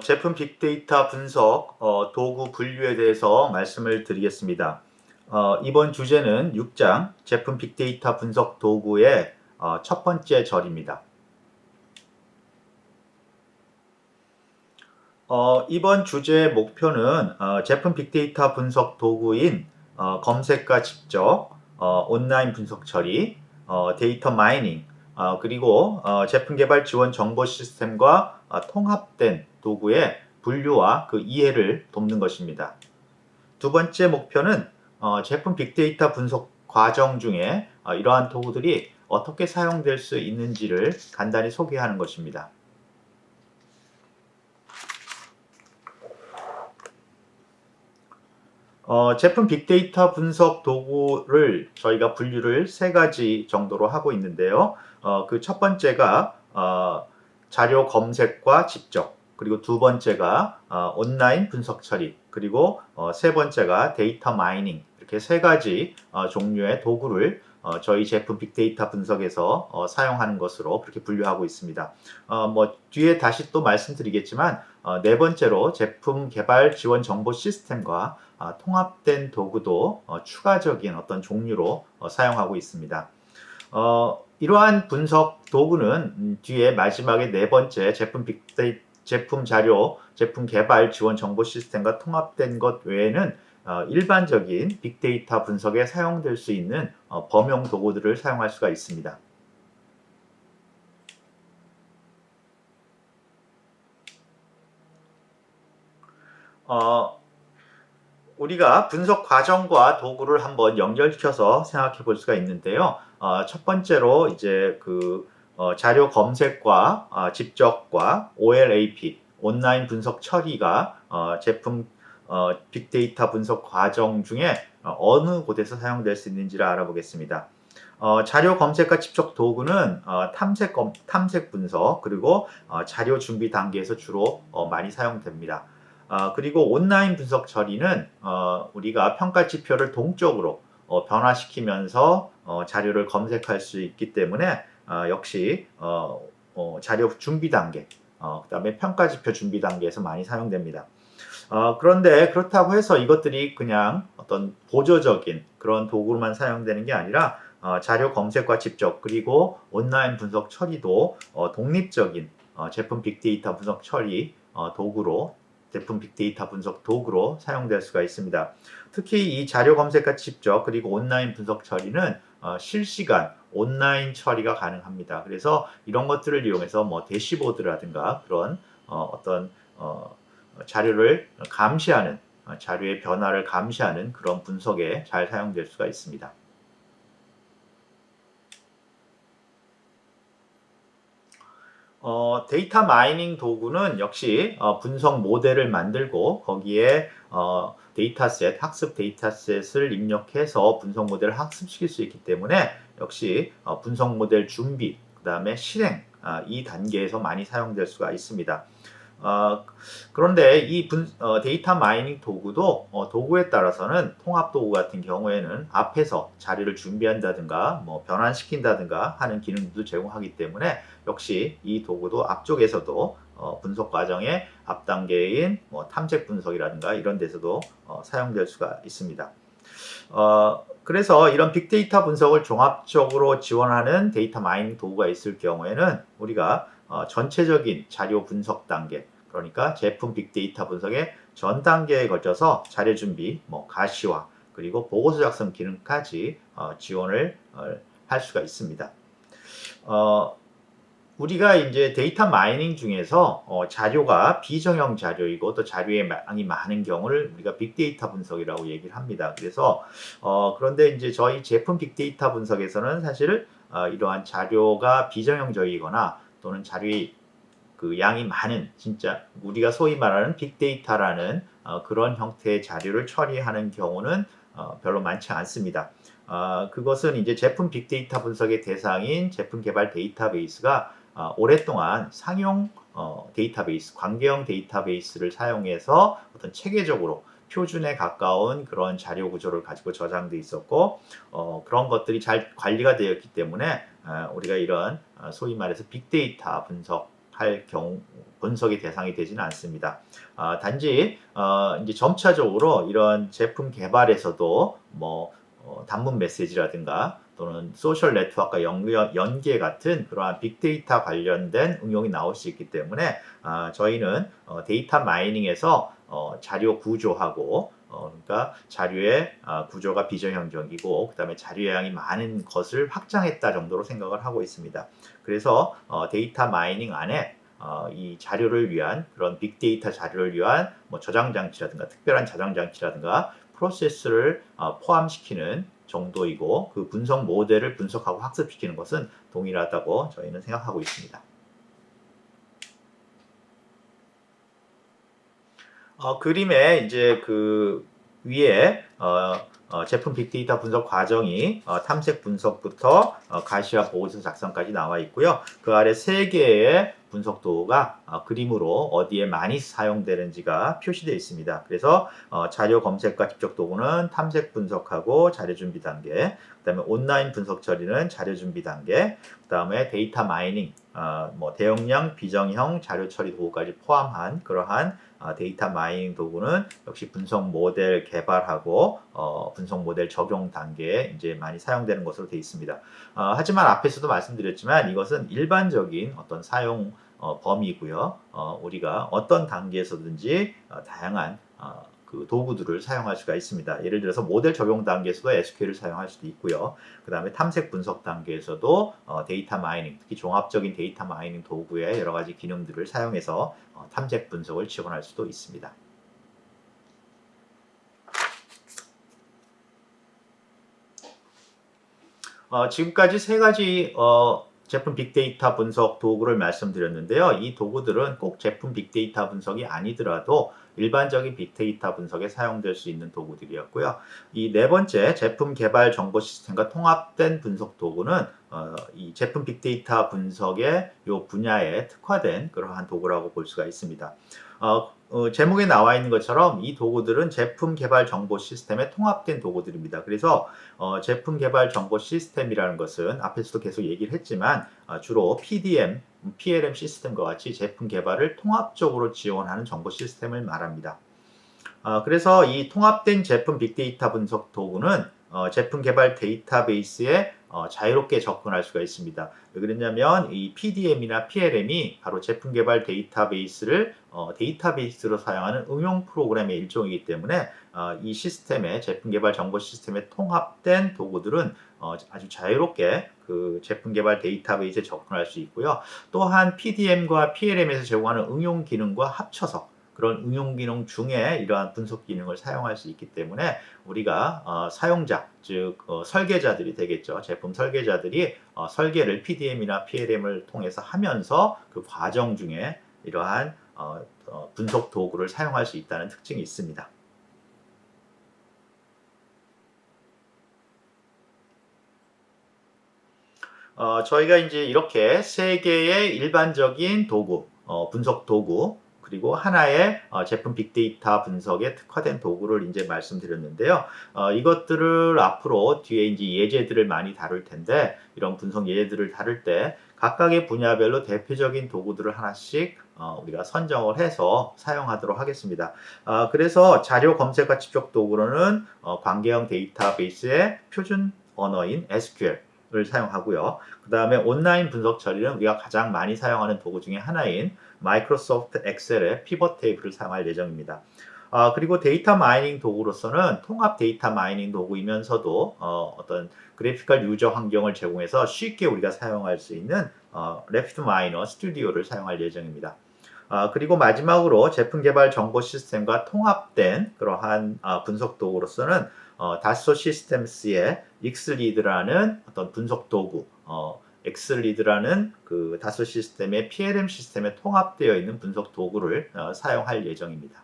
제품 빅데이터 분석 도구 분류에 대해서 말씀을 드리겠습니다. 이번 주제는 6장 제품 빅데이터 분석 도구의 첫 번째 절입니다. 이번 주제의 목표는 제품 빅데이터 분석 도구인 검색과 집적, 온라인 분석 처리, 데이터 마이닝, 그리고 제품 개발 지원 정보 시스템과 통합된 도구의 분류와 그 이해를 돕는 것입니다. 두 번째 목표는 제품 빅데이터 분석 과정 중에 이러한 도구들이 어떻게 사용될 수 있는지를 간단히 소개하는 것입니다. 제품 빅데이터 분석 도구를 저희가 분류를 세 가지 정도로 하고 있는데요. 그 첫 번째가 자료 검색과 집적, 그리고 두 번째가 온라인 분석 처리, 그리고 세 번째가 데이터 마이닝, 이렇게 세 가지 종류의 도구를 저희 제품 빅데이터 분석에서 사용하는 것으로 그렇게 분류하고 있습니다. 뒤에 다시 또 말씀드리겠지만 네 번째로 제품 개발 지원 정보 시스템과 통합된 도구도 추가적인 어떤 종류로 사용하고 있습니다. 이러한 분석 도구는 뒤에 마지막에 네 번째 제품 자료, 제품 개발 지원 정보 시스템과 통합된 것 외에는 일반적인 빅데이터 분석에 사용될 수 있는 범용 도구들을 사용할 수가 있습니다. 우리가 분석 과정과 도구를 한번 연결시켜서 생각해 볼 수가 있는데요. 첫 번째로 이제 자료 검색과 집적과 OLAP, 온라인 분석 처리가 제품 빅데이터 분석 과정 중에 어느 곳에서 사용될 수 있는지를 알아보겠습니다. 자료 검색과 집적 도구는 탐색 분석, 그리고 자료 준비 단계에서 주로 많이 사용됩니다. 그리고 온라인 분석 처리는 우리가 평가 지표를 동적으로 변화시키면서 자료를 검색할 수 있기 때문에 역시 자료 준비 단계, 그 다음에 평가 지표 준비 단계에서 많이 사용됩니다. 그런데 그렇다고 해서 이것들이 그냥 어떤 보조적인 그런 도구로만 사용되는 게 아니라 자료 검색과 집적, 그리고 온라인 분석 처리도 독립적인 제품 빅데이터 분석 처리 도구로, 제품 빅데이터 분석 도구로 사용될 수가 있습니다. 특히 이 자료 검색과 집적, 그리고 온라인 분석 처리는 실시간 온라인 처리가 가능합니다. 그래서 이런 것들을 이용해서 대시보드라든가 그런 어떤 자료를 감시하는, 자료의 변화를 감시하는 그런 분석에 잘 사용될 수가 있습니다. 데이터 마이닝 도구는 역시 분석 모델을 만들고 거기에 데이터셋, 학습 데이터셋을 입력해서 분석 모델을 학습시킬 수 있기 때문에 역시 분석 모델 준비, 그 다음에 실행, 이 단계에서 많이 사용될 수가 있습니다. 그런데 이 데이터 마이닝 도구도 도구에 따라서는 통합 도구 같은 경우에는 앞에서 자료를 준비한다든가 변환시킨다든가 하는 기능도 제공하기 때문에 역시 이 도구도 앞쪽에서도 분석 과정의 앞 단계인 탐색 분석이라든가 이런 데서도 사용될 수가 있습니다. 그래서 이런 빅데이터 분석을 종합적으로 지원하는 데이터 마이닝 도구가 있을 경우에는 우리가 전체적인 자료 분석 단계, 그러니까 제품 빅데이터 분석의 전 단계에 걸쳐서 자료 준비, 가시화, 그리고 보고서 작성 기능까지 지원을 할 수가 있습니다. 우리가 이제 데이터 마이닝 중에서 자료가 비정형 자료이고 또 자료의 양이 많은 경우를 우리가 빅데이터 분석이라고 얘기를 합니다. 그래서 그런데 이제 저희 제품 빅데이터 분석에서는 사실 이러한 자료가 비정형적이거나 또는 자료의 그 양이 많은, 진짜 우리가 소위 말하는 빅데이터라는 그런 형태의 자료를 처리하는 경우는 별로 많지 않습니다. 그것은 이제 제품 빅데이터 분석의 대상인 제품 개발 데이터베이스가 오랫동안 상용 데이터베이스, 관계형 데이터베이스를 사용해서 어떤 체계적으로 표준에 가까운 그런 자료 구조를 가지고 저장돼 있었고, 그런 것들이 잘 관리가 되었기 때문에 우리가 이런 소위 말해서 빅데이터 분석 할 경우 분석의 대상이 되지는 않습니다. 단지 이제 점차적으로 이런 제품 개발에서도 뭐 단문 메시지라든가 또는 소셜 네트워크와 연계 같은 그러한 빅데이터 관련된 응용이 나올 수 있기 때문에 저희는 데이터 마이닝에서 자료 구조하고 그러니까 자료의 구조가 비정형적이고 그 다음에 자료 양이 많은 것을 확장했다 정도로 생각을 하고 있습니다. 그래서 데이터 마이닝 안에 이 자료를 위한 그런 빅데이터 자료를 위한 뭐 저장 장치라든가 특별한 저장 장치라든가 프로세스를 포함시키는 정도이고 그 분석 모델을 분석하고 학습시키는 것은 동일하다고 저희는 생각하고 있습니다. 그림에 이제 그 위에 제품 빅데이터 분석 과정이 탐색 분석부터 가시화 보고서 작성까지 나와 있고요. 그 아래 3개의 분석 도구가 그림으로 어디에 많이 사용되는지가 표시되어 있습니다. 그래서 자료 검색과 집적 도구는 탐색 분석하고 자료 준비 단계, 그 다음에 온라인 분석 처리는 자료 준비 단계, 그 다음에 데이터 마이닝, 뭐 대용량, 비정형 자료 처리 도구까지 포함한 그러한 데이터 마이닝 도구는 역시 분석 모델 개발하고 분석 모델 적용 단계에 이제 많이 사용되는 것으로 되어 있습니다. 하지만 앞에서도 말씀드렸지만 이것은 일반적인 어떤 사용 범위고요. 우리가 어떤 단계에서든지 다양한 그 도구들을 사용할 수가 있습니다. 예를 들어서 모델 적용 단계에서도 SQL을 사용할 수도 있고요. 그 다음에 탐색 분석 단계에서도 데이터 마이닝, 특히 종합적인 데이터 마이닝 도구의 여러 가지 기능들을 사용해서 탐색 분석을 지원할 수도 있습니다. 지금까지 3가지 제품 빅데이터 분석 도구를 말씀드렸는데요. 이 도구들은 꼭 제품 빅데이터 분석이 아니더라도 일반적인 빅데이터 분석에 사용될 수 있는 도구들이었고요. 이 4번째 제품 개발 정보 시스템과 통합된 분석 도구는 이 제품 빅데이터 분석의 요 분야에 특화된 그러한 도구라고 볼 수가 있습니다. 제목에 나와 있는 것처럼 이 도구들은 제품 개발 정보 시스템에 통합된 도구들입니다. 그래서 제품 개발 정보 시스템이라는 것은 앞에서도 계속 얘기를 했지만 주로 PDM, PLM 시스템과 같이 제품 개발을 통합적으로 지원하는 정보 시스템을 말합니다. 그래서 이 통합된 제품 빅데이터 분석 도구는 제품 개발 데이터베이스에 자유롭게 접근할 수가 있습니다. 왜 그러냐면 이 PDM이나 PLM이 바로 제품 개발 데이터베이스를 데이터베이스로 사용하는 응용 프로그램의 일종이기 때문에 이 시스템의 제품 개발 정보 시스템에 통합된 도구들은 아주 자유롭게 그 제품 개발 데이터베이스에 접근할 수 있고요. 또한 PDM과 PLM에서 제공하는 응용 기능과 합쳐서 그런 응용 기능 중에 이러한 분석 기능을 사용할 수 있기 때문에 우리가 사용자, 즉 설계자들이 되겠죠. 제품 설계자들이 설계를 PDM이나 PLM을 통해서 하면서 그 과정 중에 이러한 분석 도구를 사용할 수 있다는 특징이 있습니다. 저희가 이제 이렇게 3개의 일반적인 도구, 분석 도구, 그리고 하나의 제품 빅데이터 분석에 특화된 도구를 이제 말씀드렸는데요. 이것들을 앞으로 뒤에 이제 예제들을 많이 다룰 텐데, 이런 분석 예제들을 다룰 때 각각의 분야별로 대표적인 도구들을 하나씩 우리가 선정을 해서 사용하도록 하겠습니다. 그래서 자료 검색과 집적 도구로는 관계형 데이터베이스의 표준 언어인 SQL, 을 사용하고요. 그 다음에 온라인 분석 처리는 우리가 가장 많이 사용하는 도구 중에 하나인 마이크로소프트 엑셀의 피벗 테이블을 사용할 예정입니다. 그리고 데이터 마이닝 도구로서는 통합 데이터 마이닝 도구이면서도 어떤 그래피컬 유저 환경을 제공해서 쉽게 우리가 사용할 수 있는 래피드마이너 스튜디오를 사용할 예정입니다. 그리고 마지막으로 제품 개발 정보 시스템과 통합된 그러한 분석 도구로서는 다소 시스템스의 익스리드라는 어떤 분석 도구, 엑스리드라는 그 다소 시스템의 PLM 시스템에 통합되어 있는 분석 도구를 사용할 예정입니다.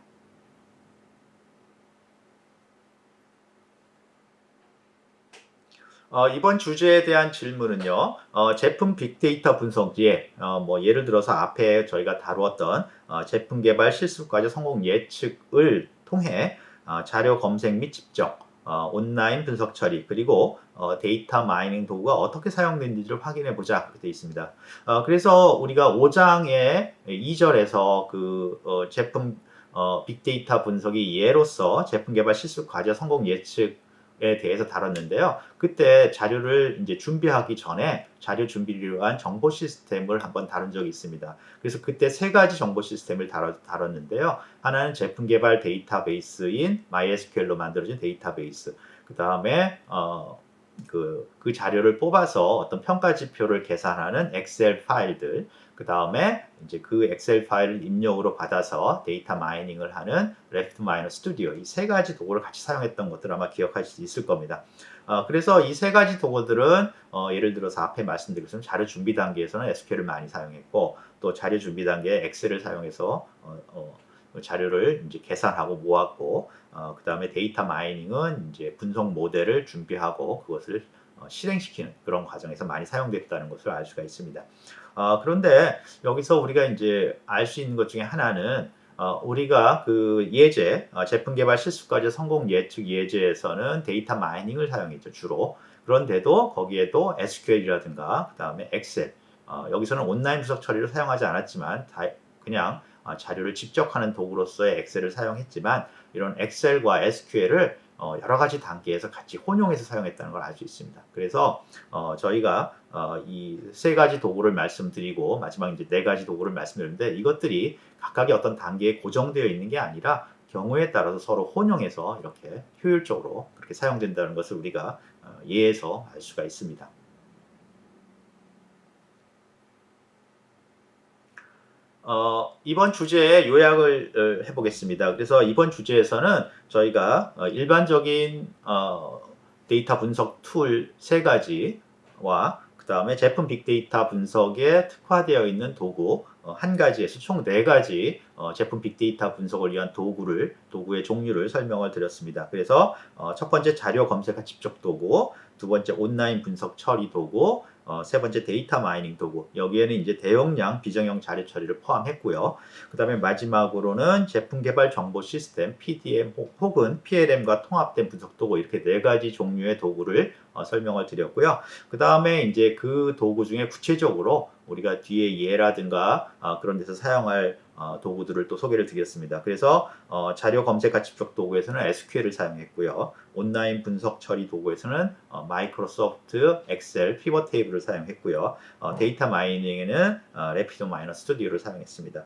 이번 주제에 대한 질문은요, 제품 빅데이터 분석기에, 뭐 예를 들어서 앞에 저희가 다루었던 제품 개발 실습 과정 성공 예측을 통해 자료 검색 및 집적, 온라인 분석 처리 그리고 데이터 마이닝 도구가 어떻게 사용되는지를 확인해 보자 그렇게 되어 있습니다. 그래서 우리가 5장의 2절에서 제품 빅데이터 분석이 예로서 제품 개발 실수 과제 성공 예측에 대해서 다뤘는데요. 그때 자료를 이제 준비하기 전에 자료 준비를 위한 정보 시스템을 한번 다룬 적이 있습니다. 그래서 그때 세 가지 정보 시스템을 다뤘는데요. 하나는 제품 개발 데이터베이스인 MySQL로 만들어진 데이터베이스. 그 다음에 그 자료를 뽑아서 어떤 평가 지표를 계산하는 엑셀 파일들. 그 다음에 이제 그 엑셀 파일을 입력으로 받아서 데이터 마이닝을 하는 레프트마이너 스튜디오. 이 세 가지 도구를 같이 사용했던 것들 아마 기억하실 수 있을 겁니다. 그래서 이 세 가지 도구들은 예를 들어서 앞에 말씀드린 것처럼 자료 준비 단계에서는 SQL을 많이 사용했고 또 자료 준비 단계에 엑셀을 사용해서 자료를 이제 계산하고 모았고 그 다음에 데이터 마이닝은 이제 분석 모델을 준비하고 그것을 실행시키는 그런 과정에서 많이 사용됐다는 것을 알 수가 있습니다. 그런데 여기서 우리가 이제 알 수 있는 것 중에 하나는 우리가 그 예제, 제품 개발 실수까지 성공 예측 예제에서는 데이터 마이닝을 사용했죠, 주로. 그런데도 거기에도 SQL이라든가, 그 다음에 엑셀, 여기서는 온라인 분석 처리를 사용하지 않았지만, 그냥 자료를 집적하는 도구로서의 엑셀을 사용했지만, 이런 엑셀과 SQL을 여러 가지 단계에서 같이 혼용해서 사용했다는 걸 알 수 있습니다. 그래서 저희가 이 세 가지 도구를 말씀드리고 마지막 이제 네 가지 도구를 말씀드렸는데 이것들이 각각의 어떤 단계에 고정되어 있는 게 아니라 경우에 따라서 서로 혼용해서 이렇게 효율적으로 그렇게 사용된다는 것을 우리가 예에서 알 수가 있습니다. 이번 주제의 요약을 해보겠습니다. 그래서 이번 주제에서는 저희가 일반적인 데이터 분석 툴 세 가지와 그 다음에 제품 빅데이터 분석에 특화되어 있는 도구 한 가지에서 총 네 가지 제품 빅데이터 분석을 위한 도구의 종류를 설명을 드렸습니다. 그래서 첫 번째 자료 검색과 집적 도구, 두 번째 온라인 분석 처리 도구, 세 번째 데이터 마이닝 도구. 여기에는 이제 대용량 비정형 자료 처리를 포함했고요. 그 다음에 마지막으로는 제품 개발 정보 시스템 PDM 혹은 PLM과 통합된 분석 도구 이렇게 네 가지 종류의 도구를 설명을 드렸고요. 그 다음에 이제 그 도구 중에 구체적으로 우리가 뒤에 예라든가 그런 데서 사용할 도구들을 또 소개를 드렸습니다. 그래서 자료 검색과 집적 도구에서는 SQL을 사용했고요. 온라인 분석 처리 도구에서는 마이크로소프트 엑셀 피벗 테이블을 사용했고요. 데이터 마이닝에는 레피드 마이너 스튜디오를 사용했습니다.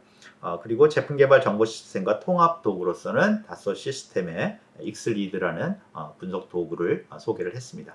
그리고 제품 개발 정보 시스템과 통합 도구로서는 다소 시스템의 익스리드라는 분석 도구를 소개를 했습니다.